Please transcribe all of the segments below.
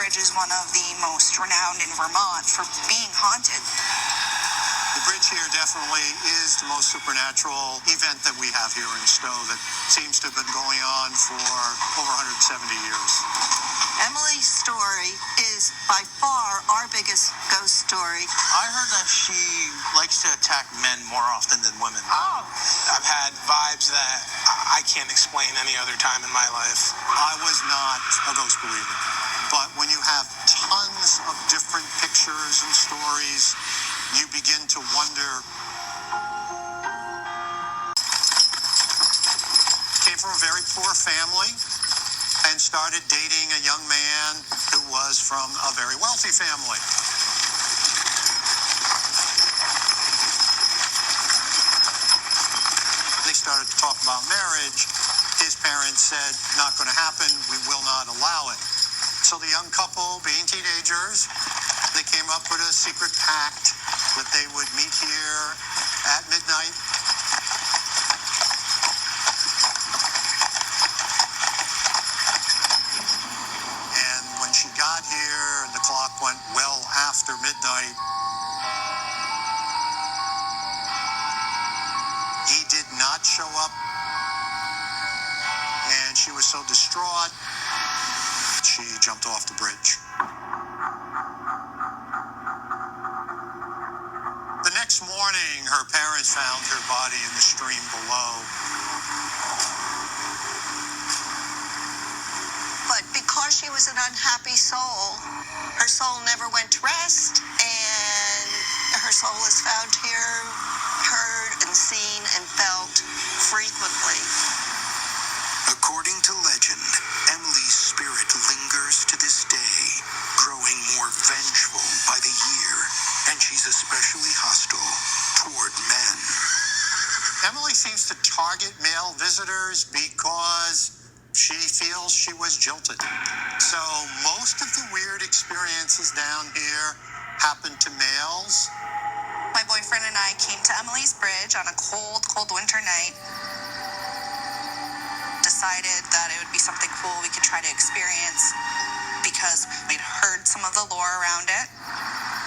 bridge is one of the most renowned in Vermont for being haunted. The bridge here definitely is the most supernatural event that we have here in Stowe that seems to have been going on for over 170 years. Emily's story is by far our biggest ghost story. I heard that she likes to attack men more often than women. Oh. I've had vibes that I can't explain any other time in my life. I was not a ghost believer, but when you have tons of different pictures and stories, you begin to wonder. Came from a very poor family and started dating a young man who was from a very wealthy family. They started to talk about marriage. His parents said, not going to happen, we will not allow it. So the young couple, being teenagers, they came up with a secret pact that they would meet here at midnight. And when she got here and the clock went well after midnight, he did not show up. And she was so distraught, she jumped off the bridge. The next morning, her parents found her body in the stream below. But because she was an unhappy soul, her soul never went to rest, and her soul is found here, heard and seen and felt frequently. According to legend, Emily's spirit lingers to this day, growing more vengeful by the year, and she's especially hostile toward men. Emily seems to target male visitors because she feels she was jilted. So most of the weird experiences down here happen to males. My boyfriend and I came to Emily's Bridge on a cold, cold winter night. Decided that it would be something cool we could try to experience because we'd heard some of the lore around it.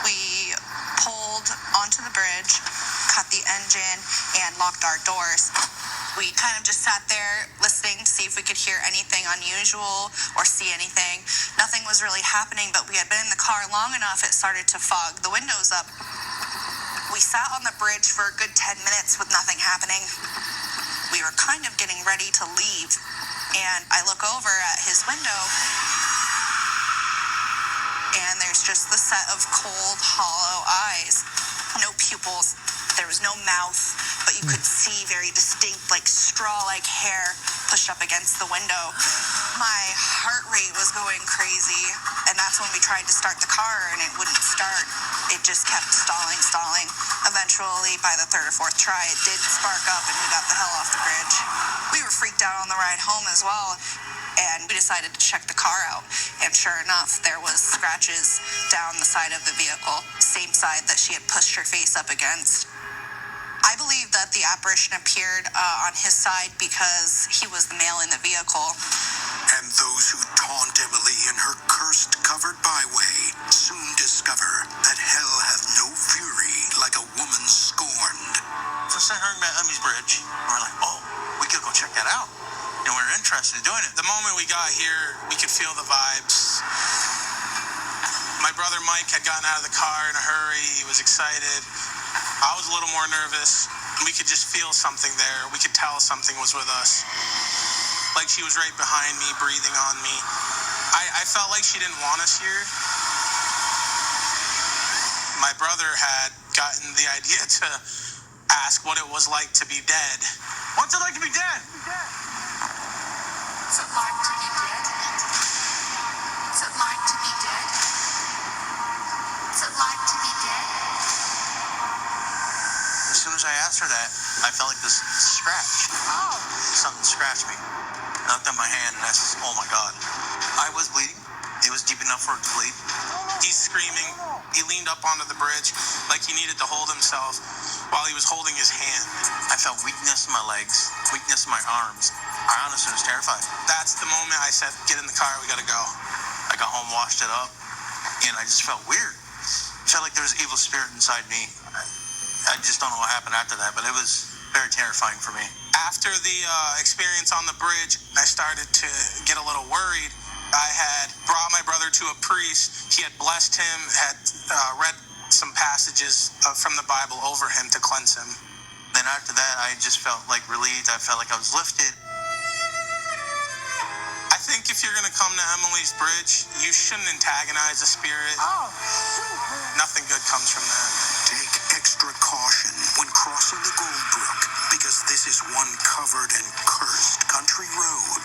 We pulled onto the bridge, cut the engine, and locked our doors. We kind of just sat there listening to see if we could hear anything unusual or see anything. Nothing was really happening, but we had been in the car long enough, it started to fog the windows up. We sat on the bridge for a good 10 minutes with nothing happening. We were kind of getting ready to leave, and I look over at his window, and there's just the set of cold, hollow eyes. No pupils. There was no mouth, but you could see very distinct, like straw-like hair pushed up against the window. My heart rate was going crazy, and that's when we tried to start the car, and it wouldn't start. It just kept stalling. Eventually, by the third or fourth try, it did spark up, and we got the hell off the bridge. We were freaked out on the ride home as well, and we decided to check the car out. And sure enough, there was scratches down the side of the vehicle, same side that she had pushed her face up against. I believe that the apparition appeared on his side because he was the male in the vehicle. And those who taunt Emily in her cursed covered byway soon discover that hell hath no fury like a woman scorned. So I heard about Emmy's Bridge, and we're like, oh, we could go check that out. And we were interested in doing it. The moment we got here, we could feel the vibes. My brother Mike had gotten out of the car in a hurry. He was excited. I was a little more nervous. We could just feel something there. We could tell something was with us. Like she was right behind me, breathing on me. I felt like she didn't want us here. My brother had gotten the idea to ask what it was like to be dead. What's it like to be dead? What's it like to be dead? What's it like to be dead? What's it like to be dead? As soon as I asked her that, I felt like this scratch. Oh. Something scratched me. I looked at my hand and I said, oh my God. I was bleeding. It was deep enough for it to bleed. He's screaming. He leaned up onto the bridge like he needed to hold himself while he was holding his hand. I felt weakness in my legs, weakness in my arms. I honestly was terrified. That's the moment I said, get in the car, we gotta go. I got home, washed it up, and I just felt weird. I felt like there was an evil spirit inside me. I just don't know what happened after that, but it was very terrifying for me. After the experience on the bridge, I started to get a little worried. I had brought my brother to a priest. He had blessed him, had read some passages from the Bible over him to cleanse him. Then after that, I just felt like relieved. I felt like I was lifted. I think if you're going to come to Emily's Bridge, you shouldn't antagonize a spirit. Nothing good comes from that. Take extra caution when crossing the Gold Brook, because this is one covered and cursed country road